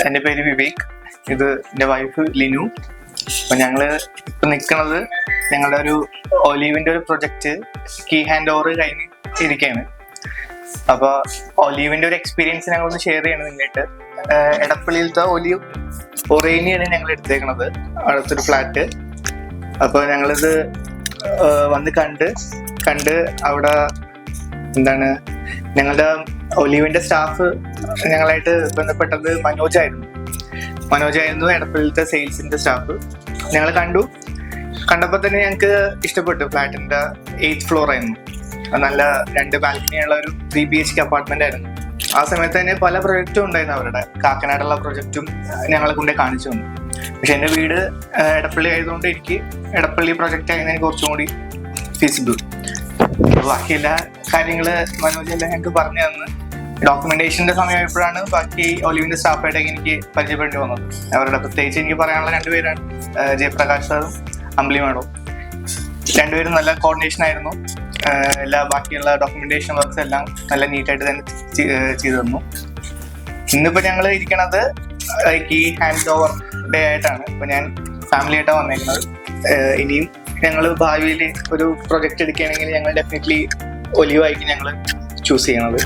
എൻ്റെ പേര് വിവേക്, ഇത് എൻ്റെ വൈഫ് ലിനു. അപ്പം ഞങ്ങൾ ഇപ്പം നിൽക്കുന്നത് ഞങ്ങളുടെ ഒരു ഒലീവിൻ്റെ ഒരു പ്രൊജക്റ്റ് കീ ഹാൻഡ് ഓവർ കഴിഞ്ഞ് ഇരിക്കുകയാണ്. അപ്പോൾ ഒലീവിൻ്റെ ഒരു എക്സ്പീരിയൻസ് ഞങ്ങളൊന്ന് ഷെയർ ചെയ്യണം നിന്നിട്ട്. എടപ്പള്ളിയിലത്തെ ഒലീവ് ഒറേനിയാണ് ഞങ്ങൾ എടുത്തേക്കണത്, അടുത്തൊരു ഫ്ലാറ്റ്. അപ്പോൾ ഞങ്ങളിത് വന്ന് കണ്ട് അവിടെ എന്താണ് ഞങ്ങളുടെ ഒലീവിൻ്റെ സ്റ്റാഫ് ഞങ്ങളായിട്ട് ബന്ധപ്പെട്ടത് മനോജായിരുന്നു എടപ്പള്ളിയിലത്തെ സെയിൽസിൻ്റെ സ്റ്റാഫ്. ഞങ്ങൾ കണ്ടപ്പോൾ തന്നെ ഞങ്ങൾക്ക് ഇഷ്ടപ്പെട്ടു. ഫ്ലാറ്റിൻ്റെ 8th floor ആയിരുന്നു. നല്ല 2 ബാൽക്കണി ഉള്ള ഒരു 3 BHK അപ്പാർട്ട്മെന്റ് ആയിരുന്നു. ആ സമയത്ത് തന്നെ പല പ്രൊജക്റ്റും ഉണ്ടായിരുന്നു. അവരുടെ കാക്കനാടുള്ള പ്രൊജക്റ്റും ഞങ്ങളെ കൊണ്ടേ കാണിച്ചു തന്നു. പക്ഷെ എൻ്റെ വീട് എടപ്പള്ളി ആയതുകൊണ്ട് എനിക്ക് എടപ്പള്ളി പ്രൊജക്റ്റ് ആയിരുന്നതിന് കുറച്ചും കൂടി ഫീസിബിൾ. ബാക്കി എല്ലാ കാര്യങ്ങള് മനോജെല്ലാം ഞങ്ങൾക്ക് പറഞ്ഞു തന്ന് ഡോക്യുമെന്റേഷന്റെ സമയമായപ്പോഴാണ് ബാക്കി ഒലിവിന്റെ സ്റ്റാഫായിട്ടൊക്കെ എനിക്ക് പരിചയപ്പെടേണ്ടി വന്നത്. അവരുടെ പ്രത്യേകിച്ച് എനിക്ക് പറയാനുള്ള 2 പേരാണ്, ജയപ്രകാശ് സാറും അമ്പിളി മാഡവും. 2 പേരും നല്ല കോർഡിനേഷൻ ആയിരുന്നു. എല്ലാ ബാക്കിയുള്ള ഡോക്യുമെന്റേഷൻ വർക്ക്സ് എല്ലാം നല്ല നീറ്റായിട്ട് തന്നെ ചെയ്തു തന്നു. ഇന്നിപ്പോൾ ഞങ്ങൾ ഇരിക്കണത് ഈ ഹാൻഡ് ഓവർ ഡേ ആയിട്ടാണ്. ഇപ്പോൾ ഞാൻ ഫാമിലി ആയിട്ടാണ് വന്നേക്കുന്നത്. ഇനിയും ഞങ്ങൾ ഭാവിയിൽ ഒരു പ്രൊജക്റ്റ് എടുക്കുകയാണെങ്കിൽ ഞങ്ങൾ ഡെഫിനറ്റ്ലി ഒലിവായിരിക്കും ഞങ്ങൾ ചൂസ് ചെയ്യണത്.